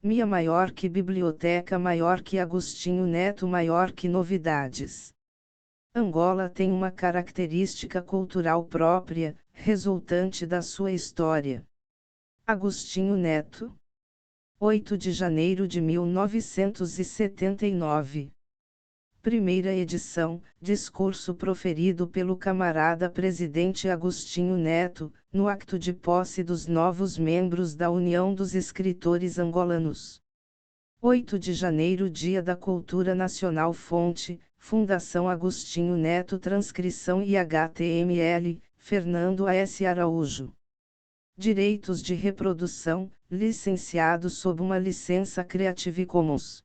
Mia maior que biblioteca, maior que Agostinho Neto, maior que novidades. Angola tem uma característica cultural própria, resultante da sua história. Agostinho Neto. 8 de janeiro de 1979. Primeira edição, discurso proferido pelo camarada presidente Agostinho Neto, no acto de posse dos novos membros da União dos Escritores Angolanos. 8 de janeiro, Dia da Cultura Nacional. Fonte, Fundação Agostinho Neto, transcrição e HTML, Fernando A.S. Araújo. Direitos de reprodução, licenciado sob uma licença Creative Commons.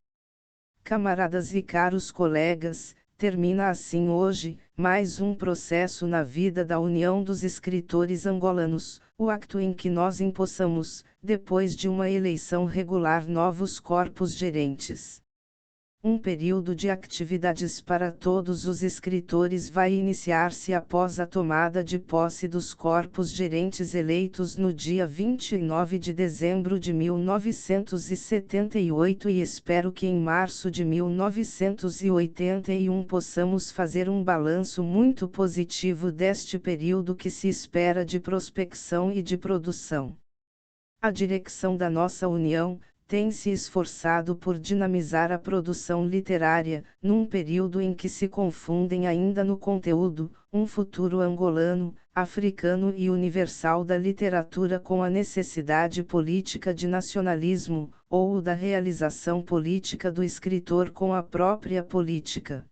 Camaradas e caros colegas, termina assim hoje, mais um processo na vida da União dos Escritores Angolanos, o acto em que nós empossamos, depois de uma eleição regular, novos corpos gerentes. Um período de atividades para todos os escritores vai iniciar-se após a tomada de posse dos corpos gerentes eleitos no dia 29 de dezembro de 1978 e espero que em março de 1981 possamos fazer um balanço muito positivo deste período que se espera de prospecção e de produção. A direção da nossa União tem se esforçado por dinamizar a produção literária, num período em que se confundem ainda no conteúdo, um futuro angolano, africano e universal da literatura com a necessidade política de nacionalismo, ou da realização política do escritor com a própria política.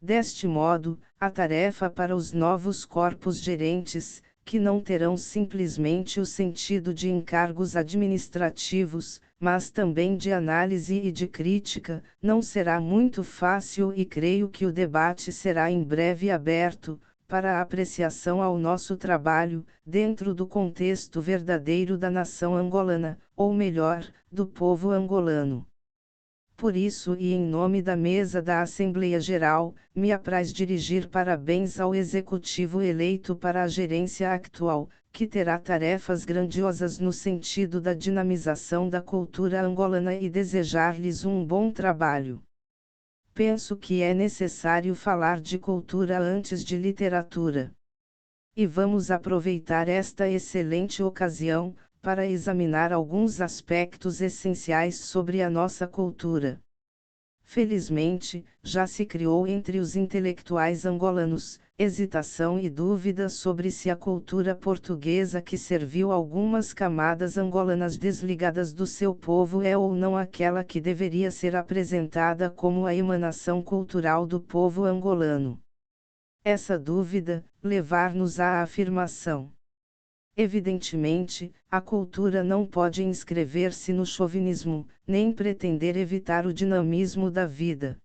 Deste modo, a tarefa para os novos corpos gerentes, que não terão simplesmente o sentido de encargos administrativos, mas também de análise e de crítica, não será muito fácil e creio que o debate será em breve aberto, para a apreciação ao nosso trabalho, dentro do contexto verdadeiro da nação angolana, ou melhor, do povo angolano. Por isso e em nome da mesa da Assembleia Geral, me apraz dirigir parabéns ao Executivo eleito para a gerência atual, que terá tarefas grandiosas no sentido da dinamização da cultura angolana e desejar-lhes um bom trabalho. Penso que é necessário falar de cultura antes de literatura. E vamos aproveitar esta excelente ocasião, para examinar alguns aspectos essenciais sobre a nossa cultura. Felizmente, já se criou entre os intelectuais angolanos, hesitação e dúvida sobre se a cultura portuguesa que serviu algumas camadas angolanas desligadas do seu povo é ou não aquela que deveria ser apresentada como a emanação cultural do povo angolano. Essa dúvida, levar-nos à afirmação. Evidentemente, a cultura não pode inscrever-se no chauvinismo, nem pretender evitar o dinamismo da vida.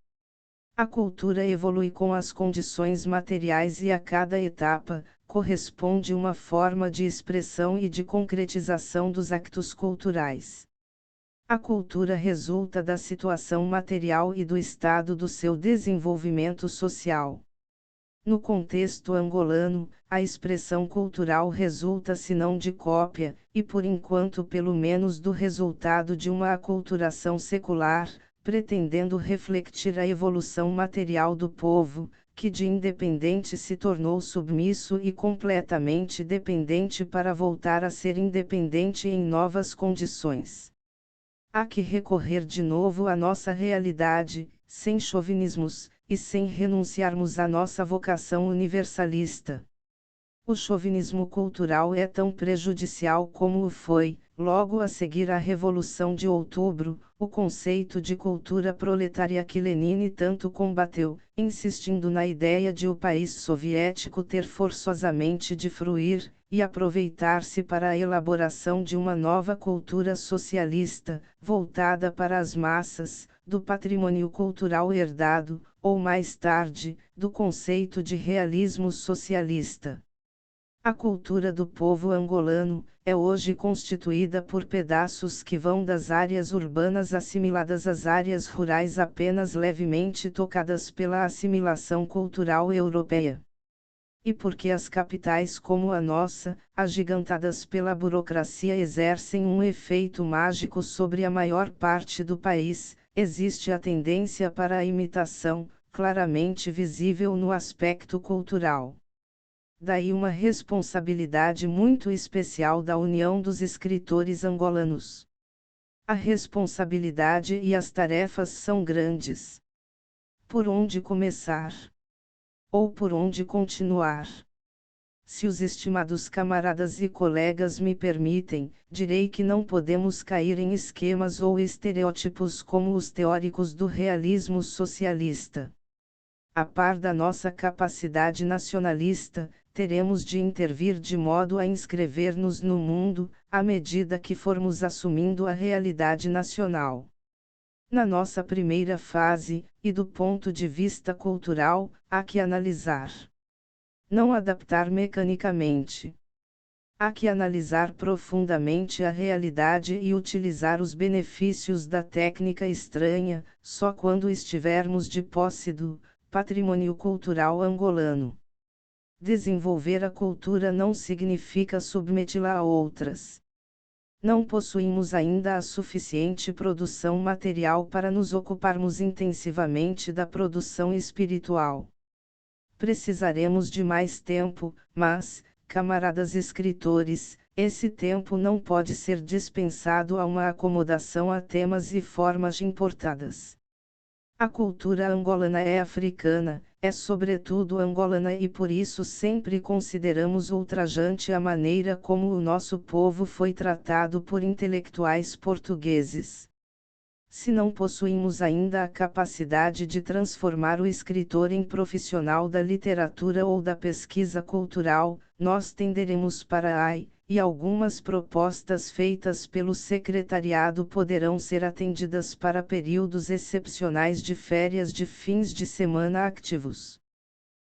A cultura evolui com as condições materiais e a cada etapa, corresponde uma forma de expressão e de concretização dos actos culturais. A cultura resulta da situação material e do estado do seu desenvolvimento social. No contexto angolano, a expressão cultural resulta se não de cópia, e por enquanto pelo menos do resultado de uma aculturação secular, pretendendo refletir a evolução material do povo, que de independente se tornou submisso e completamente dependente para voltar a ser independente em novas condições. Há que recorrer de novo à nossa realidade, sem chauvinismos, e sem renunciarmos à nossa vocação universalista. O chauvinismo cultural é tão prejudicial como o foi, logo a seguir à Revolução de Outubro, o conceito de cultura proletária que Lenin tanto combateu, insistindo na ideia de o país soviético ter forçosamente de fruir, e aproveitar-se para a elaboração de uma nova cultura socialista, voltada para as massas, do patrimônio cultural herdado, ou mais tarde, do conceito de realismo socialista. A cultura do povo angolano é hoje constituída por pedaços que vão das áreas urbanas assimiladas às áreas rurais apenas levemente tocadas pela assimilação cultural europeia. E porque as capitais como a nossa, agigantadas pela burocracia, exercem um efeito mágico sobre a maior parte do país, existe a tendência para a imitação, claramente visível no aspecto cultural. Daí uma responsabilidade muito especial da União dos Escritores Angolanos. A responsabilidade e as tarefas são grandes. Por onde começar? Ou por onde continuar? Se os estimados camaradas e colegas me permitem, direi que não podemos cair em esquemas ou estereótipos como os teóricos do realismo socialista. A par da nossa capacidade nacionalista, teremos de intervir de modo a inscrever-nos no mundo, à medida que formos assumindo a realidade nacional. Na nossa primeira fase, e do ponto de vista cultural, há que analisar. Não adaptar mecanicamente. Há que analisar profundamente a realidade e utilizar os benefícios da técnica estranha, só quando estivermos de posse do patrimônio cultural angolano. Desenvolver a cultura não significa submeti-la a outras. Não possuímos ainda a suficiente produção material para nos ocuparmos intensivamente da produção espiritual. Precisaremos de mais tempo, mas, camaradas escritores, esse tempo não pode ser dispensado a uma acomodação a temas e formas importadas. A cultura angolana é africana, é sobretudo angolana, e por isso sempre consideramos ultrajante a maneira como o nosso povo foi tratado por intelectuais portugueses. Se não possuímos ainda a capacidade de transformar o escritor em profissional da literatura ou da pesquisa cultural, nós tenderemos para e algumas propostas feitas pelo secretariado poderão ser atendidas para períodos excepcionais de férias de fins de semana ativos.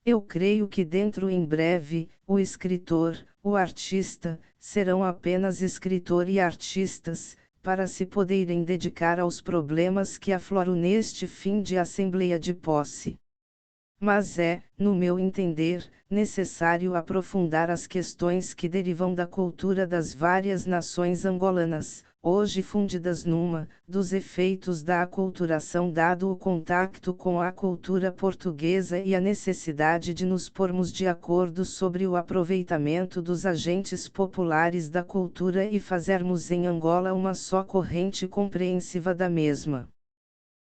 Eu creio que dentro em breve, o escritor, o artista, serão apenas escritor e artistas, para se poderem dedicar aos problemas que afloram neste fim de assembleia de posse. Mas é, no meu entender, necessário aprofundar as questões que derivam da cultura das várias nações angolanas, hoje fundidas dos efeitos da aculturação dado o contacto com a cultura portuguesa e a necessidade de nos pormos de acordo sobre o aproveitamento dos agentes populares da cultura e fazermos em Angola uma só corrente compreensiva da mesma.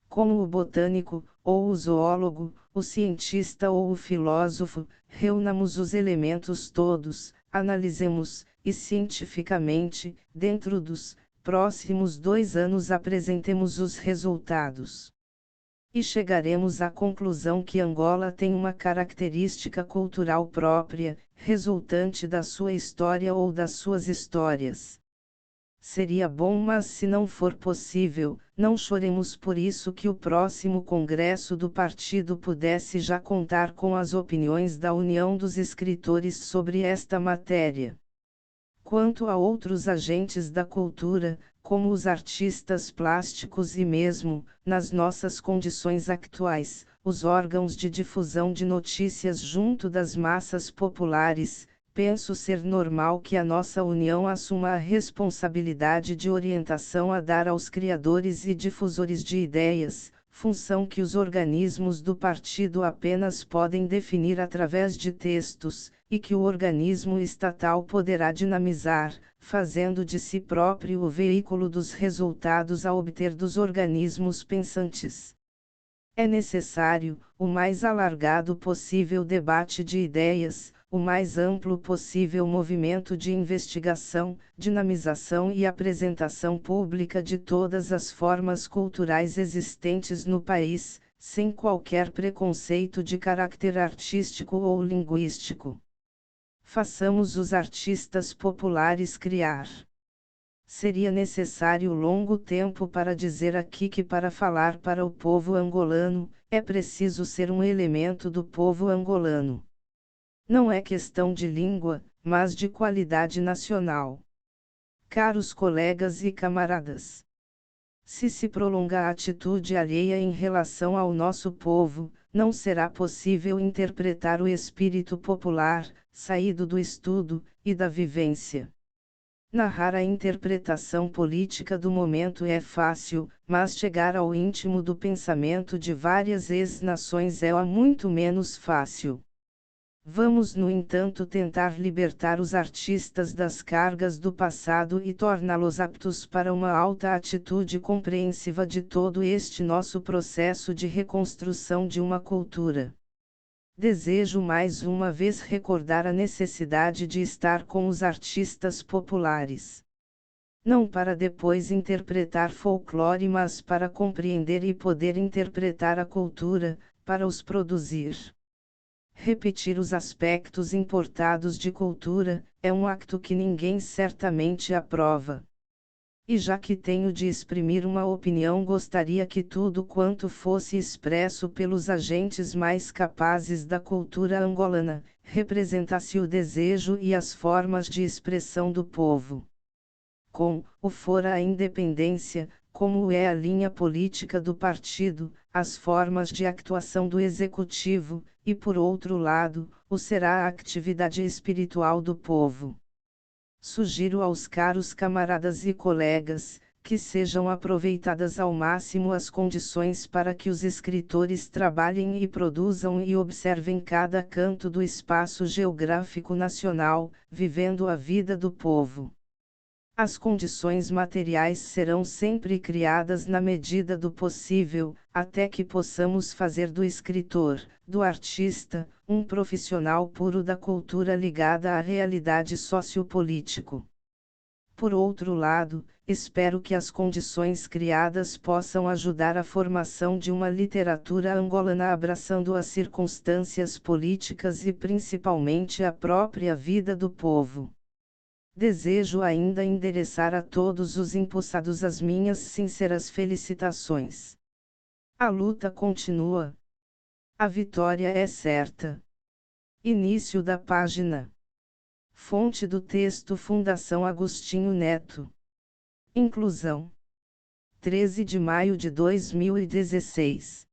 Como o botânico, ou o zoólogo, o cientista ou o filósofo, reunamos os elementos todos, analisemos, e cientificamente, dentro dos próximos 2 anos apresentemos os resultados. E chegaremos à conclusão que Angola tem uma característica cultural própria, resultante da sua história ou das suas histórias. Seria bom, mas se não for possível, não choremos por isso que o próximo congresso do partido pudesse já contar com as opiniões da União dos Escritores sobre esta matéria. Quanto a outros agentes da cultura, como os artistas plásticos e mesmo, nas nossas condições atuais, os órgãos de difusão de notícias junto das massas populares, penso ser normal que a nossa União assuma a responsabilidade de orientação a dar aos criadores e difusores de ideias, função que os organismos do partido apenas podem definir através de textos, e que o organismo estatal poderá dinamizar, fazendo de si próprio o veículo dos resultados a obter dos organismos pensantes. É necessário, o mais alargado possível debate de ideias, o mais amplo possível movimento de investigação, dinamização e apresentação pública de todas as formas culturais existentes no país, sem qualquer preconceito de caráter artístico ou linguístico. Façamos os artistas populares criar. Seria necessário longo tempo para dizer aqui que para falar para o povo angolano, é preciso ser um elemento do povo angolano. Não é questão de língua, mas de qualidade nacional. Caros colegas e camaradas, se prolonga a atitude alheia em relação ao nosso povo, não será possível interpretar o espírito popular, saído do estudo e da vivência. Narrar a interpretação política do momento é fácil, mas chegar ao íntimo do pensamento de várias ex-nações é muito menos fácil. Vamos, no entanto, tentar libertar os artistas das cargas do passado e torná-los aptos para uma alta atitude compreensiva de todo este nosso processo de reconstrução de uma cultura. Desejo mais uma vez recordar a necessidade de estar com os artistas populares. Não para depois interpretar folclore, mas para compreender e poder interpretar a cultura, para os produzir. Repetir os aspectos importados de cultura, é um acto que ninguém certamente aprova. E já que tenho de exprimir uma opinião, gostaria que tudo quanto fosse expresso pelos agentes mais capazes da cultura angolana, representasse o desejo e as formas de expressão do povo. Com o fora a independência, como é a linha política do partido, as formas de actuação do executivo, e por outro lado, o será a atividade espiritual do povo. Sugiro aos caros camaradas e colegas, que sejam aproveitadas ao máximo as condições para que os escritores trabalhem e produzam e observem cada canto do espaço geográfico nacional, vivendo a vida do povo. As condições materiais serão sempre criadas na medida do possível, até que possamos fazer do escritor, do artista, um profissional puro da cultura ligada à realidade sociopolítico. Por outro lado, espero que as condições criadas possam ajudar a formação de uma literatura angolana abraçando as circunstâncias políticas e principalmente a própria vida do povo. Desejo ainda endereçar a todos os empossados as minhas sinceras felicitações. A luta continua. A vitória é certa. Início da página. Fonte do texto: Fundação Agostinho Neto. Inclusão. 13 de maio de 2016.